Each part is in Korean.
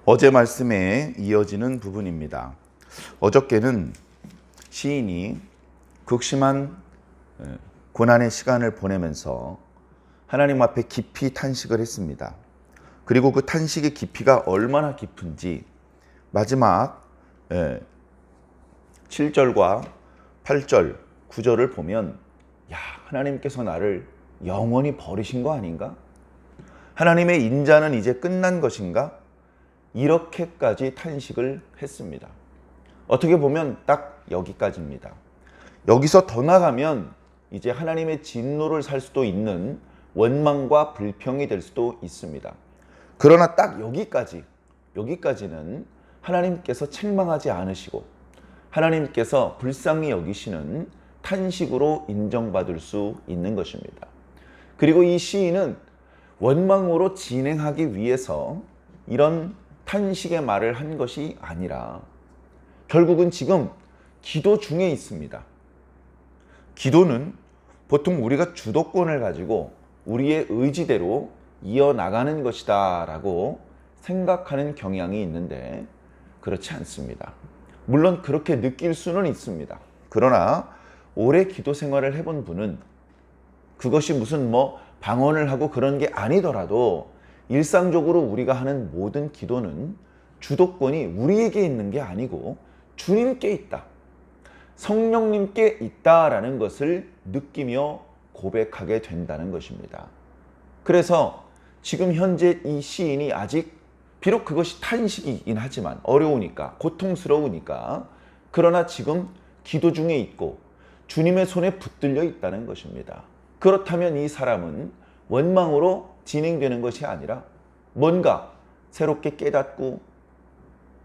어제 말씀에 이어지는 부분입니다. 어저께는 시인이 극심한 고난의 시간을 보내면서 하나님 앞에 깊이 탄식을 했습니다. 그리고 그 탄식의 깊이가 얼마나 깊은지 마지막 7절과 8절, 9절을 보면 하나님께서 나를 영원히 버리신 거 아닌가? 하나님의 인자는 이제 끝난 것인가? 이렇게까지 탄식을 했습니다. 어떻게 보면 딱 여기까지입니다. 여기서 더 나가면 이제 하나님의 진노를 살 수도 있는 원망과 불평이 될 수도 있습니다. 그러나 딱 여기까지는 하나님께서 책망하지 않으시고 하나님께서 불쌍히 여기시는 탄식으로 인정받을 수 있는 것입니다. 그리고 이 시인은 원망으로 진행하기 위해서 이런 탄식의 말을 한 것이 아니라 결국은 지금 기도 중에 있습니다. 기도는 보통 우리가 주도권을 가지고 우리의 의지대로 이어나가는 것이다 라고 생각하는 경향이 있는데 그렇지 않습니다. 물론 그렇게 느낄 수는 있습니다. 그러나 오래 기도 생활을 해본 분은 그것이 무슨 방언을 하고 그런 게 아니더라도 일상적으로 우리가 하는 모든 기도는 주도권이 우리에게 있는 게 아니고 주님께 있다. 성령님께 있다라는 것을 느끼며 고백하게 된다는 것입니다. 그래서 지금 현재 이 시인이 아직 비록 그것이 탄식이긴 하지만 어려우니까 고통스러우니까 그러나 지금 기도 중에 있고 주님의 손에 붙들려 있다는 것입니다. 그렇다면 이 사람은 원망으로 진행되는 것이 아니라 뭔가 새롭게 깨닫고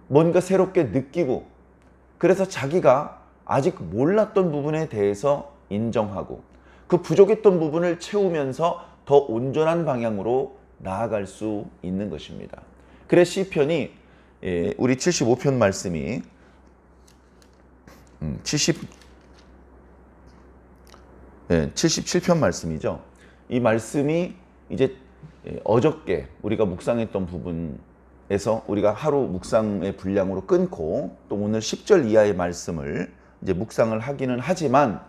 뭔가 새롭게 느끼고 그래서 자기가 아직 몰랐던 부분에 대해서 인정하고 그 부족했던 부분을 채우면서 더 온전한 방향으로 나아갈 수 있는 것입니다. 그래 시편이 우리 75편 말씀이 77편 말씀이죠. 이 말씀이 이제 어저께 우리가 묵상했던 부분에서 우리가 하루 묵상의 분량으로 끊고 또 오늘 10절 이하의 말씀을 이제 묵상을 하기는 하지만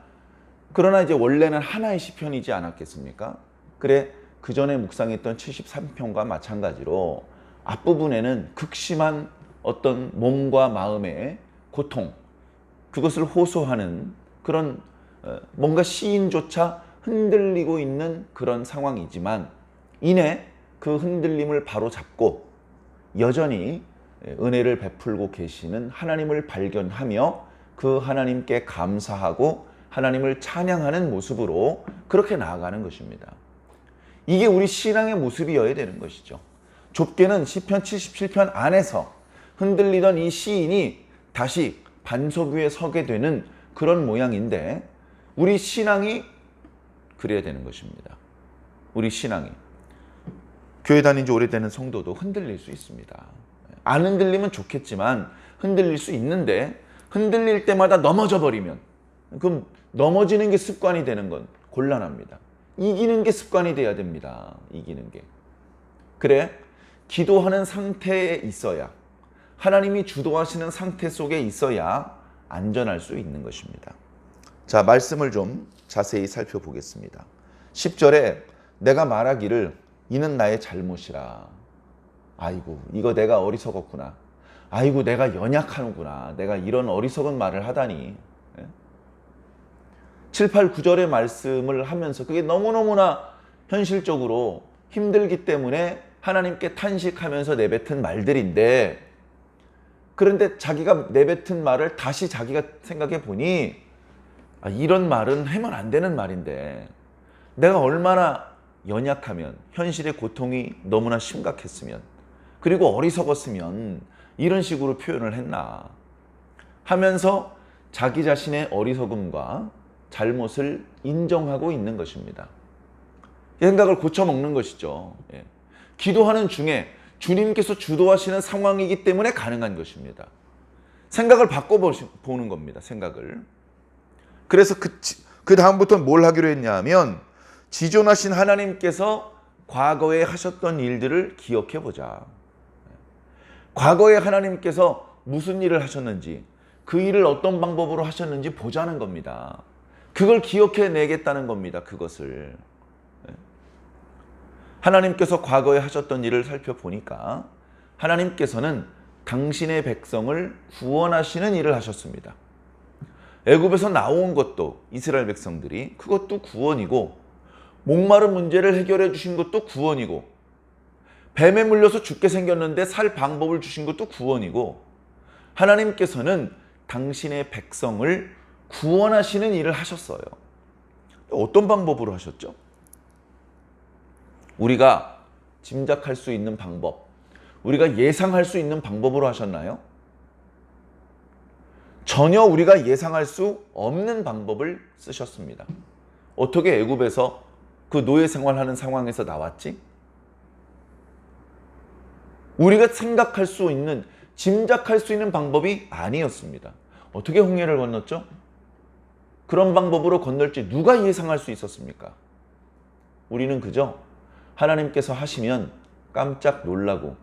그러나 이제 원래는 하나의 시편이지 않았겠습니까? 그래 그 전에 묵상했던 73편과 마찬가지로 앞부분에는 극심한 어떤 몸과 마음의 고통 그것을 호소하는 그런 뭔가 시인조차 흔들리고 있는 그런 상황이지만 이내 그 흔들림을 바로잡고 여전히 은혜를 베풀고 계시는 하나님을 발견하며 그 하나님께 감사하고 하나님을 찬양하는 모습으로 그렇게 나아가는 것입니다. 이게 우리 신앙의 모습이어야 되는 것이죠. 좁게는 시편 77편 안에서 흔들리던 이 시인이 다시 반석 위에 서게 되는 그런 모양인데 우리 신앙이 그래야 되는 것입니다. 우리 신앙이. 교회 다닌 지 오래되는 성도도 흔들릴 수 있습니다. 안 흔들리면 좋겠지만 흔들릴 수 있는데 흔들릴 때마다 넘어져 버리면 그럼 넘어지는 게 습관이 되는 건 곤란합니다. 이기는 게 습관이 돼야 됩니다. 이기는 게. 그래 기도하는 상태에 있어야 하나님이 주도하시는 상태 속에 있어야 안전할 수 있는 것입니다. 자, 말씀을 좀 자세히 살펴보겠습니다. 10절에 내가 말하기를 이는 나의 잘못이라. 아이고 이거 내가 어리석었구나. 아이고 내가 연약하는구나. 내가 이런 어리석은 말을 하다니. 7, 8, 9절의 말씀을 하면서 그게 너무너무나 현실적으로 힘들기 때문에 하나님께 탄식하면서 내뱉은 말들인데 그런데 자기가 내뱉은 말을 다시 자기가 생각해 보니 이런 말은 하면 안 되는 말인데 내가 얼마나 연약하면 현실의 고통이 너무나 심각했으면 그리고 어리석었으면 이런 식으로 표현을 했나 하면서 자기 자신의 어리석음과 잘못을 인정하고 있는 것입니다. 생각을 고쳐먹는 것이죠. 기도하는 중에 주님께서 주도하시는 상황이기 때문에 가능한 것입니다. 생각을 바꿔보는 겁니다. 생각을. 그래서 그 다음부터는 뭘 하기로 했냐 하면 지존하신 하나님께서 과거에 하셨던 일들을 기억해 보자. 과거에 하나님께서 무슨 일을 하셨는지, 그 일을 어떤 방법으로 하셨는지 보자는 겁니다. 그걸 기억해내겠다는 겁니다. 그것을. 하나님께서 과거에 하셨던 일을 살펴보니까 하나님께서는 당신의 백성을 구원하시는 일을 하셨습니다. 애굽에서 나온 것도 이스라엘 백성들이 그것도 구원이고, 목마른 문제를 해결해 주신 것도 구원이고, 뱀에 물려서 죽게 생겼는데 살 방법을 주신 것도 구원이고, 하나님께서는 당신의 백성을 구원하시는 일을 하셨어요. 어떤 방법으로 하셨죠? 우리가 짐작할 수 있는 방법, 우리가 예상할 수 있는 방법으로 하셨나요? 전혀 우리가 예상할 수 없는 방법을 쓰셨습니다. 어떻게 애굽에서 그 노예 생활하는 상황에서 나왔지? 우리가 생각할 수 있는, 짐작할 수 있는 방법이 아니었습니다. 어떻게 홍해를 건넜죠? 그런 방법으로 건널지 누가 예상할 수 있었습니까? 우리는 그저 하나님께서 하시면 깜짝 놀라고,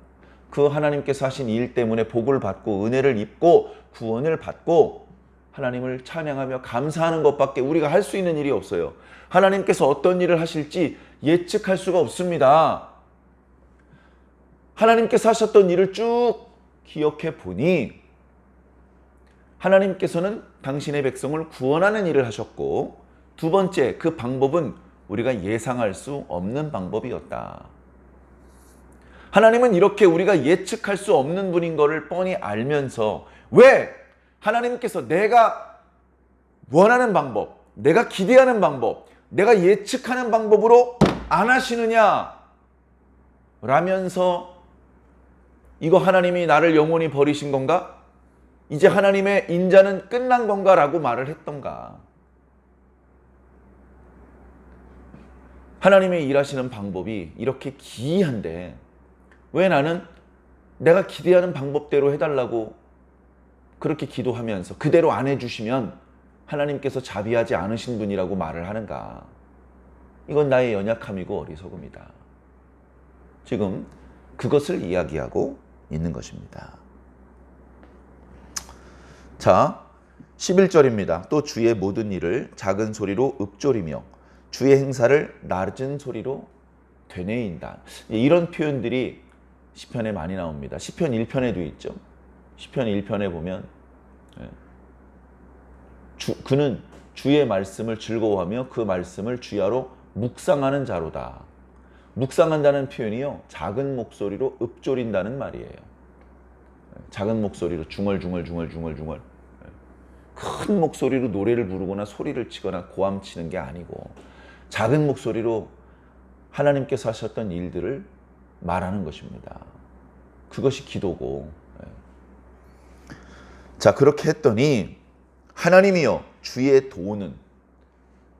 그 하나님께서 하신 일 때문에 복을 받고 은혜를 입고 구원을 받고 하나님을 찬양하며 감사하는 것밖에 우리가 할 수 있는 일이 없어요. 하나님께서 어떤 일을 하실지 예측할 수가 없습니다. 하나님께서 하셨던 일을 쭉 기억해 보니 하나님께서는 당신의 백성을 구원하는 일을 하셨고, 두 번째, 그 방법은 우리가 예상할 수 없는 방법이었다. 하나님은 이렇게 우리가 예측할 수 없는 분인 것을 뻔히 알면서 왜 하나님께서 내가 원하는 방법, 내가 기대하는 방법, 내가 예측하는 방법으로 안 하시느냐 라면서 이거 하나님이 나를 영원히 버리신 건가? 이제 하나님의 인자는 끝난 건가? 라고 말을 했던가? 하나님의 일하시는 방법이 이렇게 기이한데 왜 나는 내가 기대하는 방법대로 해달라고 그렇게 기도하면서 그대로 안 해주시면 하나님께서 자비하지 않으신 분이라고 말을 하는가? 이건 나의 연약함이고 어리석음이다. 지금 그것을 이야기하고 있는 것입니다. 자, 11절입니다. 또 주의 모든 일을 작은 소리로 읊조리며 주의 행사를 낮은 소리로 되뇌인다. 이런 표현들이 시편에 많이 나옵니다. 시편 1편에도 있죠. 시편 1편에 보면 그는 주의 말씀을 즐거워하며 그 말씀을 주야로 묵상하는 자로다. 묵상한다는 표현이요, 작은 목소리로 읊조린다는 말이에요. 작은 목소리로 중얼중얼 큰 목소리로 노래를 부르거나 소리를 치거나 고함치는 게 아니고 작은 목소리로 하나님께서 하셨던 일들을 말하는 것입니다. 그것이 기도고. 자, 그렇게 했더니 하나님이여 주의 도는,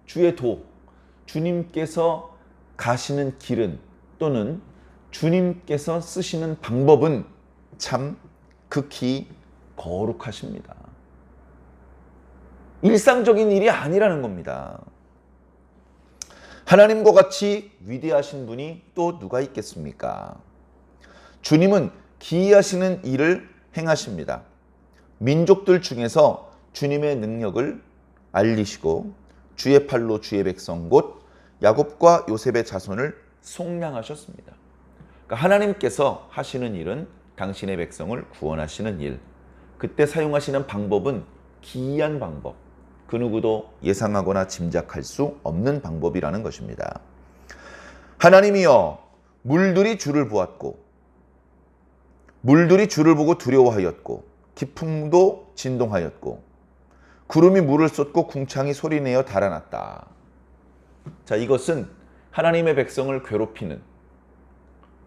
주의 도, 주님께서 가시는 길은 또는 주님께서 쓰시는 방법은 참 극히 거룩하십니다. 일상적인 일이 아니라는 겁니다. 하나님과 같이 위대하신 분이 또 누가 있겠습니까? 주님은 기이하시는 일을 행하십니다. 민족들 중에서 주님의 능력을 알리시고 주의 팔로 주의 백성 곧 야곱과 요셉의 자손을 속량하셨습니다. 그러니까 하나님께서 하시는 일은 당신의 백성을 구원하시는 일. 그때 사용하시는 방법은 기이한 방법. 그 누구도 예상하거나 짐작할 수 없는 방법이라는 것입니다. 하나님이여 물들이 주를 보았고 물들이 주를 보고 두려워하였고 기풍도 진동하였고 구름이 물을 쏟고 궁창이 소리내어 달아났다. 자, 이것은 하나님의 백성을 괴롭히는,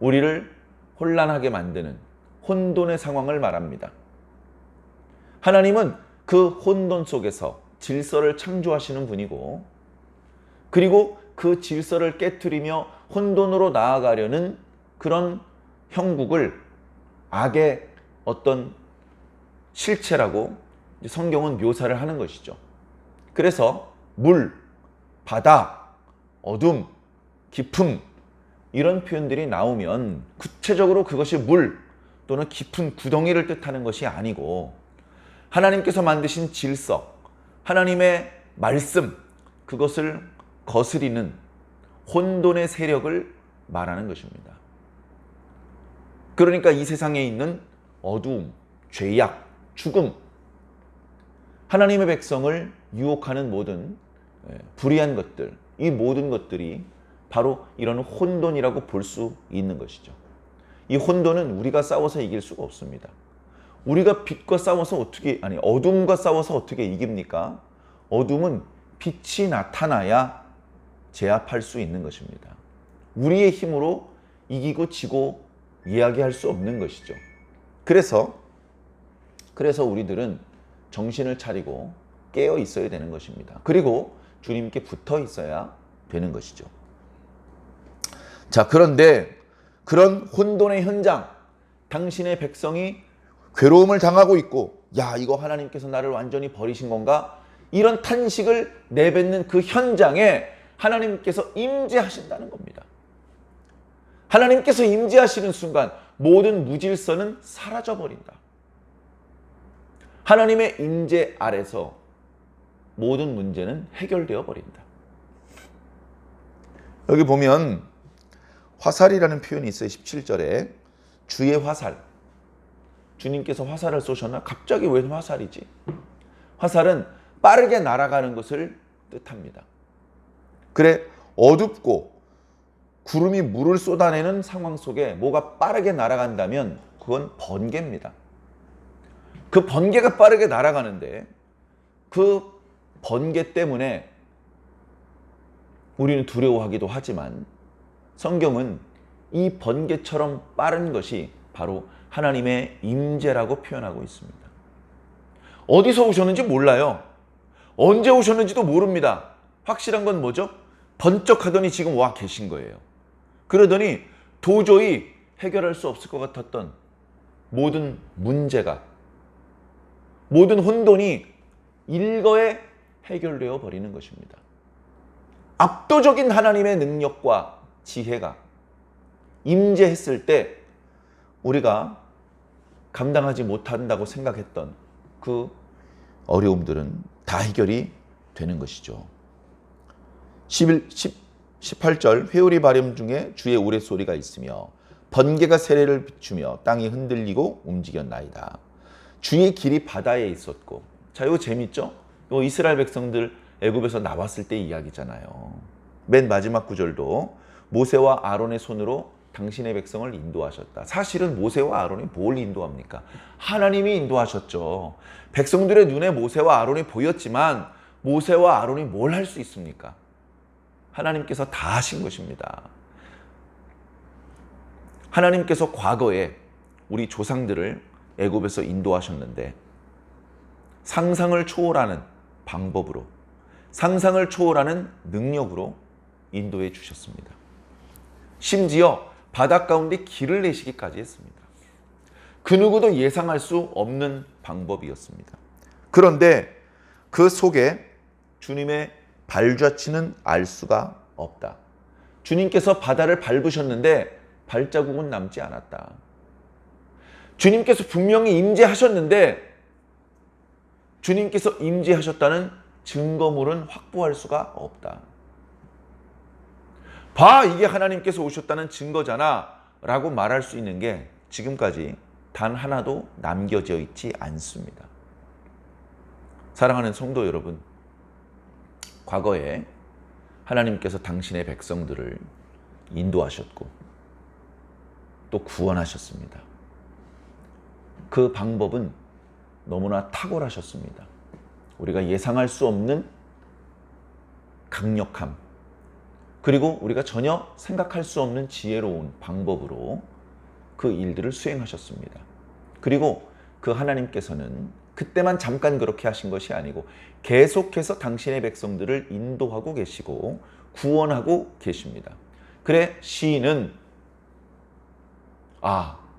우리를 혼란하게 만드는 혼돈의 상황을 말합니다. 하나님은 그 혼돈 속에서 질서를 창조하시는 분이고, 그리고 그 질서를 깨트리며 혼돈으로 나아가려는 그런 형국을 악의 어떤 실체라고 성경은 묘사를 하는 것이죠. 그래서 물, 바다, 어둠, 기품 이런 표현들이 나오면 구체적으로 그것이 물, 또는 깊은 구덩이를 뜻하는 것이 아니고 하나님께서 만드신 질서, 하나님의 말씀, 그것을 거스리는 혼돈의 세력을 말하는 것입니다. 그러니까 이 세상에 있는 어두움, 죄악, 죽음, 하나님의 백성을 유혹하는 모든 불의한 것들, 이 모든 것들이 바로 이런 혼돈이라고 볼 수 있는 것이죠. 이 혼돈은 우리가 싸워서 이길 수가 없습니다. 우리가 빛과 싸워서 어둠과 싸워서 어떻게 이깁니까? 어둠은 빛이 나타나야 제압할 수 있는 것입니다. 우리의 힘으로 이기고 지고 이야기할 수 없는 것이죠. 그래서 우리들은 정신을 차리고 깨어 있어야 되는 것입니다. 그리고 주님께 붙어 있어야 되는 것이죠. 자, 그런데 그런 혼돈의 현장, 당신의 백성이 괴로움을 당하고 있고, 야, 이거 하나님께서 나를 완전히 버리신 건가? 이런 탄식을 내뱉는 그 현장에 하나님께서 임재하신다는 겁니다. 하나님께서 임재하시는 순간 모든 무질서는 사라져버린다. 하나님의 임재 아래서 모든 문제는 해결되어 버린다. 여기 보면 화살이라는 표현이 있어요. 17절에 주의 화살. 주님께서 화살을 쏘셨나? 갑자기 왜 화살이지? 화살은 빠르게 날아가는 것을 뜻합니다. 그래, 어둡고 구름이 물을 쏟아내는 상황 속에 뭐가 빠르게 날아간다면 그건 번개입니다. 그 번개가 빠르게 날아가는데 그 번개 때문에 우리는 두려워하기도 하지만 성경은 이 번개처럼 빠른 것이 바로 하나님의 임재라고 표현하고 있습니다. 어디서 오셨는지 몰라요. 언제 오셨는지도 모릅니다. 확실한 건 뭐죠? 번쩍하더니 지금 와 계신 거예요. 그러더니 도저히 해결할 수 없을 것 같았던 모든 문제가, 모든 혼돈이 일거에 해결되어 버리는 것입니다. 압도적인 하나님의 능력과 지혜가 임재했을 때 우리가 감당하지 못한다고 생각했던 그 어려움들은 다 해결이 되는 것이죠. 18절 회오리 바람 중에 주의 우레소리가 있으며 번개가 세례를 비추며 땅이 흔들리고 움직였나이다. 주의 길이 바다에 있었고, 자, 이거 재밌죠? 이거 이스라엘 백성들 애굽에서 나왔을 때 이야기잖아요. 맨 마지막 구절도 모세와 아론의 손으로 당신의 백성을 인도하셨다. 사실은 모세와 아론이 뭘 인도합니까? 하나님이 인도하셨죠. 백성들의 눈에 모세와 아론이 보였지만 모세와 아론이 뭘 할 수 있습니까? 하나님께서 다 하신 것입니다. 하나님께서 과거에 우리 조상들을 애굽에서 인도하셨는데 상상을 초월하는 방법으로, 상상을 초월하는 능력으로 인도해 주셨습니다. 심지어 바다 가운데 길을 내시기까지 했습니다. 그 누구도 예상할 수 없는 방법이었습니다. 그런데 그 속에 주님의 발자취는 알 수가 없다. 주님께서 바다를 밟으셨는데 발자국은 남지 않았다. 주님께서 분명히 임재하셨는데 주님께서 임재하셨다는 증거물은 확보할 수가 없다. 봐, 이게 하나님께서 오셨다는 증거잖아 라고 말할 수 있는 게 지금까지 단 하나도 남겨져 있지 않습니다. 사랑하는 성도 여러분, 과거에 하나님께서 당신의 백성들을 인도하셨고 또 구원하셨습니다. 그 방법은 너무나 탁월하셨습니다. 우리가 예상할 수 없는 강력함, 그리고 우리가 전혀 생각할 수 없는 지혜로운 방법으로 그 일들을 수행하셨습니다. 그리고 그 하나님께서는 그때만 잠깐 그렇게 하신 것이 아니고 계속해서 당신의 백성들을 인도하고 계시고 구원하고 계십니다. 그래, 시인은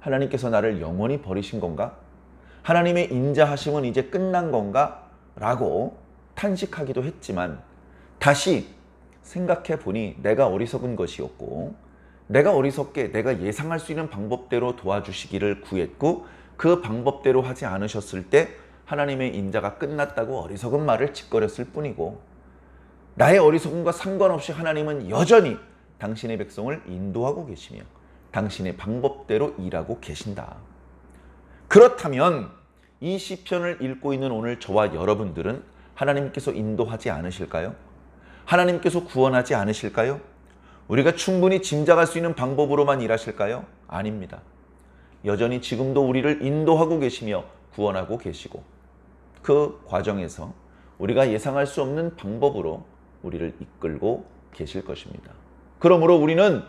하나님께서 나를 영원히 버리신 건가? 하나님의 인자하심은 이제 끝난 건가? 라고 탄식하기도 했지만 다시 생각해 보니 내가 어리석은 것이었고 내가 어리석게 내가 예상할 수 있는 방법대로 도와주시기를 구했고 그 방법대로 하지 않으셨을 때 하나님의 인자가 끝났다고 어리석은 말을 짓거렸을 뿐이고 나의 어리석음과 상관없이 하나님은 여전히 당신의 백성을 인도하고 계시며 당신의 방법대로 일하고 계신다. 그렇다면 이 시편을 읽고 있는 오늘 저와 여러분들은 하나님께서 인도하지 않으실까요? 하나님께서 구원하지 않으실까요? 우리가 충분히 짐작할 수 있는 방법으로만 일하실까요? 아닙니다. 여전히 지금도 우리를 인도하고 계시며 구원하고 계시고 그 과정에서 우리가 예상할 수 없는 방법으로 우리를 이끌고 계실 것입니다. 그러므로 우리는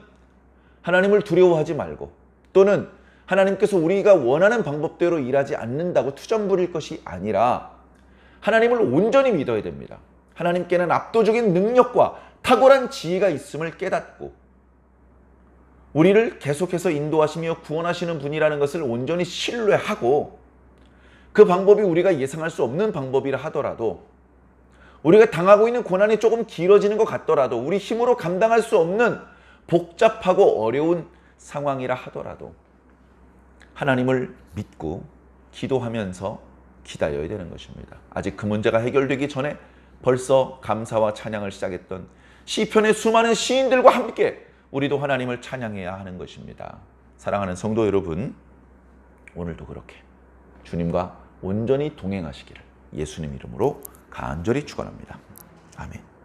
하나님을 두려워하지 말고 또는 하나님께서 우리가 원하는 방법대로 일하지 않는다고 투정 부릴 것이 아니라 하나님을 온전히 믿어야 됩니다. 하나님께는 압도적인 능력과 탁월한 지혜가 있음을 깨닫고 우리를 계속해서 인도하시며 구원하시는 분이라는 것을 온전히 신뢰하고 그 방법이 우리가 예상할 수 없는 방법이라 하더라도 우리가 당하고 있는 고난이 조금 길어지는 것 같더라도 우리 힘으로 감당할 수 없는 복잡하고 어려운 상황이라 하더라도 하나님을 믿고 기도하면서 기다려야 되는 것입니다. 아직 그 문제가 해결되기 전에 벌써 감사와 찬양을 시작했던 시편의 수많은 시인들과 함께 우리도 하나님을 찬양해야 하는 것입니다. 사랑하는 성도 여러분, 오늘도 그렇게 주님과 온전히 동행하시기를 예수님 이름으로 간절히 축원합니다. 아멘.